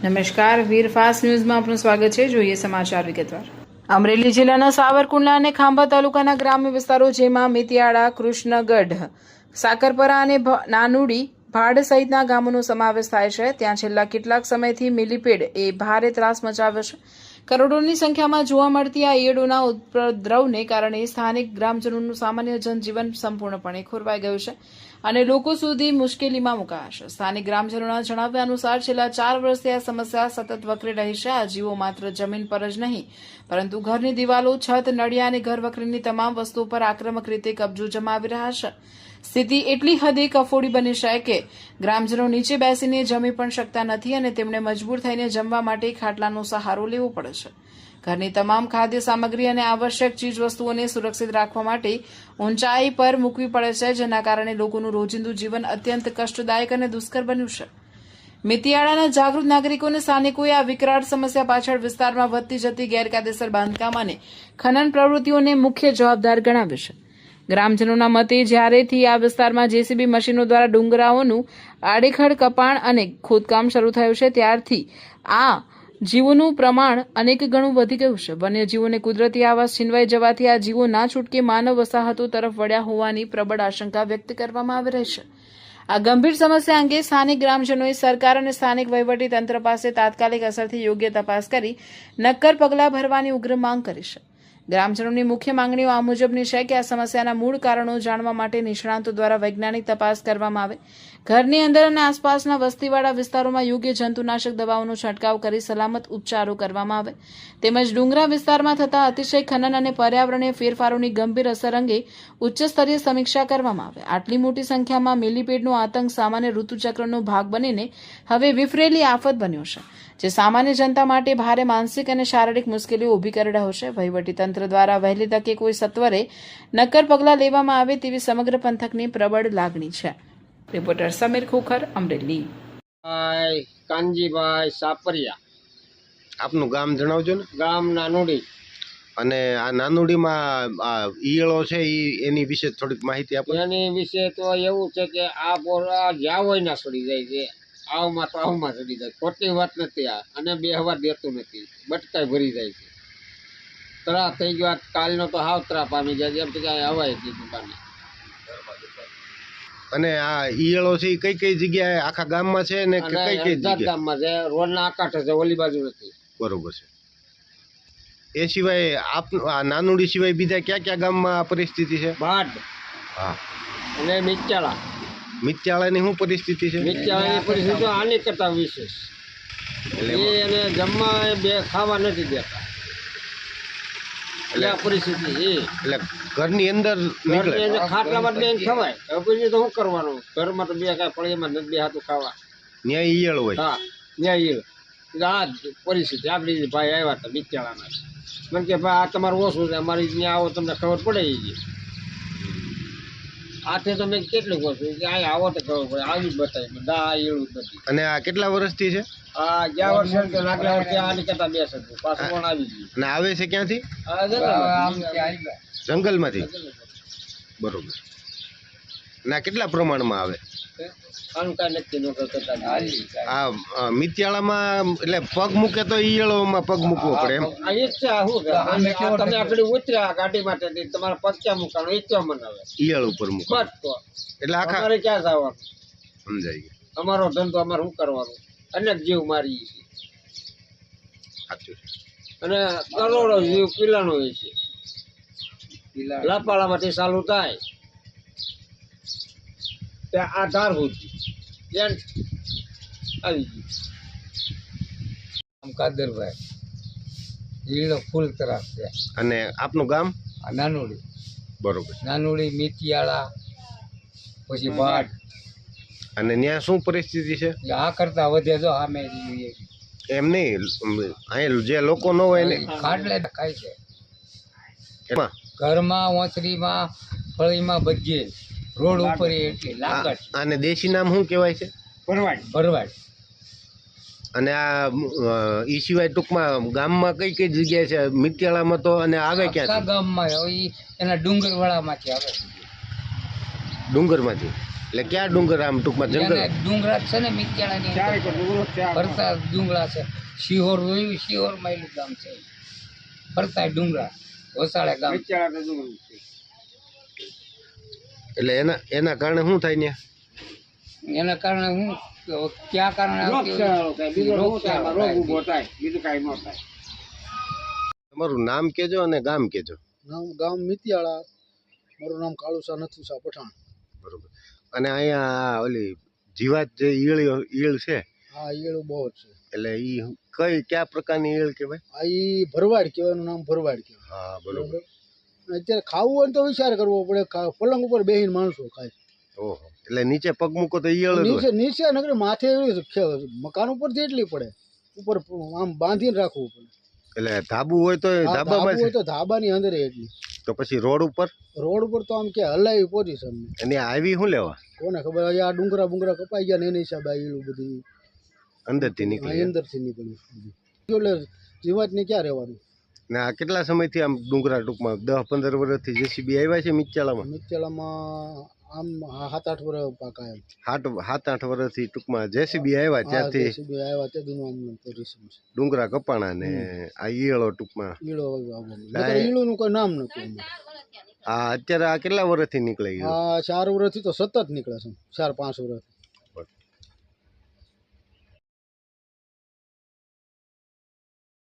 નમસ્કાર, વીર ફાસ્ટ ન્યૂઝમાં આપનું સ્વાગત છે. જોઈએ સમાચાર વિગતવાર. અમરેલી જિલ્લાના સાવરકુંડલા અને ખાંભા તાલુકાના ગ્રામ્ય વિસ્તારો જેમાં મિતિયાળા, કૃષ્ણગઢ, સાકરપરા અને નાનુડી, ભાડ સહિતના ગામોનો સમાવેશ થાય છે. ત્યાં છેલ્લા કેટલાક સમયથી મિલીપેડ એ ભારે ત્રાસ મચાવ્યો છે. કરોડોની સંખ્યામાં જોવા મળતી આ ઈયળોના ઉપદ્રવને કારણે સ્થાનિક ગ્રામજનોનું સામાન્ય જનજીવન સંપૂર્ણપણે ખોરવાઈ ગયું છે અને લોકો સુધી મુશ્કેલીમાં મુકાયા છે. સ્થાનિક ગ્રામજનોના જણાવ્યા અનુસાર છેલ્લા 4 વર્ષથી આ સમસ્યા સતત વકરી રહી છે. આ જીવો માત્ર જમીન પર જ નહીં પરંતુ ઘરની દિવાલો, છત, નળિયા અને ઘર વખરીની તમામ વસ્તુઓ પર આક્રમક રીતે કબજો જમાવી રહ્યા છે. સ્થિતિ એટલી હદે કફોડી બની છે કે ગ્રામજનો નીચે બેસીને જમી પણ શકતા નથી અને તેમણે મજબૂર થઈને જમવા માટે ખાટલાનો સહારો લેવો પડે છે. ઘરની તમામ ખાદ્ય સામગ્રી અને આવશ્યક ચીજવસ્તુઓને સુરક્ષિત રાખવા માટે ઊંચાઈ પર મૂકવી પડે છે, જેના કારણે લોકોનું રોજિંદુ જીવન અત્યંત કષ્ટદાયક અને દુષ્કર બન્યું છે. મિતિયાળાના જાગૃત નાગરિકોને સ્થાનિકોએ આ વિકરાળ સમસ્યા પાછળ વિસ્તારમાં વધતી જતી ગેરકાયદેસર બાંધકામ અને ખનન પ્રવૃત્તિઓને મુખ્ય જવાબદાર ગણાવ્યું છે. ગ્રામજનોના મતે જ્યારેથી આ વિસ્તારમાં જેસીબી મશીનો દ્વારા ડુંગરાઓનું આડેખડ કપાણ અને ખોદકામ શરૂ થયું છે ત્યારથી આ જીવોનું પ્રમાણ અનેક ગણું વધી ગયું છે. વન્યજીવોને કુદરતી આવાસ છીનવાઈ જવાથી આ જીવો ના છૂટકે માનવ વસાહતો તરફ વળ્યા હોવાની પ્રબળ આશંકા વ્યક્ત કરવામાં આવી રહી છે. આ ગંભીર સમસ્યા અંગે સ્થાનિક ગ્રામજનોએ સરકાર અને સ્થાનિક વહીવટી તંત્ર પાસે તાત્કાલિક અસરથી યોગ્ય તપાસ કરી નક્કર પગલાં ભરવાની ઉગ્ર માંગ કરી છે. ગ્રામજનોની મુખ્ય માંગણીઓ આ મુજબની છે કે આ સમસ્યાના મૂળ કારણો જાણવા માટે નિષ્ણાંતો દ્વારા વૈજ્ઞાનિક તપાસ કરવામાં આવે. ઘરની અંદર અને આસપાસના વસ્તીવાળા વિસ્તારોમાં યોગ્ય જંતુનાશક દવાઓનો છંટકાવ કરી સલામત ઉપચારો કરવામાં આવે. તેમજ ડુંગરા વિસ્તારમાં થતા અતિશય ખનન અને પર્યાવરણીય ફેરફારોની ગંભીર અસર અંગે ઉચ્ચસ્તરીય સમીક્ષા કરવામાં આવે. આટલી મોટી સંખ્યામાં મિલીપેડનો આતંક સામાન્ય ઋતુચક્રનો ભાગ બનીને હવે વિફરેલી આફત બન્યો છે, જે સામાન્ય જનતા માટે ભારે માનસિક અને શારીરિક મુશ્કેલીઓ ઊભી કરી રહ્યો છે. વહીવટીતંત્ર દ્વારા વહેલી તકે કોઈ સત્વરે નક્કર પગલાં લેવામાં આવે તેવી સમગ્ર પંથકની પ્રબળ લાગણી છે. રિપોર્ટર સમીર ખોખર, અમરેલી. કાનજીભાઈ સાપરિયા. આપનું ગામ જણાવજો ને. ગામ નાનુડી. અને આ નાનુડીમાં આ ઈયળો છે એની વિશે થોડીક માહિતી આપો. એની વિશે તો એવું છે કે આ પોરા જ્યાં હોય ના સડી જાય છે, આવમાં તો આવમાં ચડી જાય. ખોટી વાત નથી આ, અને બેહવા દેતું નથી, બટકાઈ ભરી જાય છે. ત્રાસ થઈ ગયો. કાલનો તો હાવ ત્રાસ પામી જાય એમ તો ક્યાંય હવાય દીધું કાને. અને આ ઈયળો છે કઈ કઈ જગ્યાએ આખા ગામમાં છે ને કઈ કઈ જગ્યાએ? ગામમાં છે, રોડના આકાંઠે છે, ઓલી બાજુ નથી. બરોબર છે. એ સિવાય આ નાનુડી સિવાય બીજા ક્યાં ક્યાં ગામમાં આ પરિસ્થિતિ છે? ભાડ, હા, અને મિત્યાળા. મિત્યાળાની શું પરિસ્થિતિ છે? મિત્યાળાની પરિસ્થિતિ આની કરતા વિશેષ. એને જમવા બે ખાવા નથી દેતા. એટલે પરિસ્થિતિ એટલે ઘરની અંદર નીકળે, ખાટલામાં બેન ખવાય. હવે પછી તો શું કરવાનું? ઘરમાં તો બે કાંઈ ફળીમાં નથી બે હાથું ખાવા. ન્યાય ઈયળ હોય. હા, ન્યાય આ જ પરિસ્થિતિ. આપણી ભાઈ આવ્યા હતા મિત્યાળાના, મને કે ભાઈ આ તમારું ઓછું છે, અમારી ત્યાં આવો તમને ખબર પડે. એ આથી તો મેં કેટલું ઓછું કે આ આવો તો ખબર પડે. આવી જ બતાવી બધા આ એવું જ નથી. અને આ કેટલા વર્ષથી છે? આ ગયા વર્ષે તો આગલા વર્ષે આની કરતા બે છે, પાછું પણ આવી ગયું. અને આવે છે ક્યાંથી? જંગલમાંથી. બરોબર. અને આ કેટલા પ્રમાણમાં આવે? આ મિત્યાળામાં એટલે પગ મૂકે તો ઈયળોમાં પગ મૂકવો પડે એમ? તમે આગળ ઉતર્યા ગાડી માટે તમારા પગ ક્યાં મૂકવાનો ઈચ્છા મનાવે ઈયળ ઉપર મૂકો એટલે આખા ક્યાં જવાનું? સમજાય ગયું. અમારો ધંધો અમારે શું કરવાનું? અનેક જીવ મારી છે. સાચું. અને કરોડો જીવ પીલાનો હોય છે. લાપાળામાંથી ચાલુ થાય ત્યાં આ ધાર હોતી આવી ગયું. કાદરભાઈ, ઈળો ફૂલ ત્રાસ છે. અને આપનું ગામ? નાનુડી. બરોબર. નાનુડી, મિતિયાળા, પછી ભાટ. અને ત્યાં શું પરિસ્થિતિ છે? આ કરતા વધે જો આમે એમ નહીં, અહીં જે લોકો ન હોય ને ખાટલે ખાય છે. એમાં ઘરમાં, ઓસરીમાં, ફળીમાં, બધે રોડ ઉપર એટલી લાગત. આને દેશી નામ શું કહેવાય છે? ભરવાડ. ભરવાડ. અને આ ઈ સિવાય ટૂંકમાં ગામમાં કઈ કઈ જગ્યાએ છે? મિત્યાળામાં તો અને આવે ક્યાં? ગામમાં એના ડુંગરવાળામાંથી આવે. ડુંગરમાંથી. એટલે ક્યાં ડુંગર આમ ટૂંકમાં જંગલ? એને ડુંગરા છે ને મિત્યાળાની ચારે પર ડુંગરો છે આ. ફરતા ડુંગરા છે. શિહોર જોયું, શિહોર માયલું ગામ છે, ફરતા ડુંગરા, વસાડા ગામ. વિચારા તો ડુંગરો છે. એટલે એના કારણે શું થાય ને? એના કારણે હું ક્યાં કારણે આવતી હોય? રોગચાળો થાય, બીજો રોગ થાય, એમાં રોગ ઊભો થાય, બીજું કાંઈ ન થાય. તમારું નામ કેજો અને ગામ કેજો. ગામ મિતિયાળા, મારું નામ કાળુસા નથુસા પઠાણ. બરોબર. અને અહીંયા ઓલી જીવાત જે ઈળ છે, હા, ઈયળો બહુ જ છે. એટલે ઈ કયા પ્રકારની ઈળ કહેવાય? આ ઈ ભરવાડ કહેવાય, એનું નામ ભરવાડ કહેવાય. હા, બરોબર. અત્યારે ખાવું હોય ને તો વિચાર કરવો પડે, પલંગ ઉપર બેહીને માણસો ખાય. ઓહો, એટલે નીચે પગ મૂકો તો ઈયળ જ નીચે હોય. નીચે નકરી માથે મકાન ઉપર એટલી પડે, ઉપર આમ બાંધીને રાખવું પડે. એટલે ધાબુ હોય તો હા, ધાબુ ધાબામાં હોય તો ધાબાની અંદર એટલી. તો પછી રોડ ઉપર રોડ ઉપર તો આમ કે હલાવી પોઝિશન અને આવી શું લેવા કોને ખબર. હજી આ ડુંગરા બુંગરા કપાઈ ગયા ને એની હિસાબે આ ઈળું બધી અંદરથી નીકળી? અંદરથી નીકળ્યું એટલે જીવાતને ક્યાં રહેવાનું. ને આ કેટલા સમયથી આમ ડુંગરા ટૂંકમાં 10-15 વર્ષથી જેસીબી આવ્યા છે મિત્યાળામાં? મિત્યાળામાં આમ 7-8 વર્ષ પાકા એમ. 7-8 વર્ષથી ટૂંકમાં જેસીબી આવ્યા ત્યારથી આવ્યા તે દિનો આમ પરિશ્રમ છે. ડુંગરા કપાણા ને આ ઈયળો ટૂંકમાં ઈળોનું કોઈ નામ નથી. આ અત્યારે આ કેટલા વર્ષથી નીકળે ઈયળો? આ 4 વર્ષથી તો સતત નીકળે છે, 4-5 વર્ષ.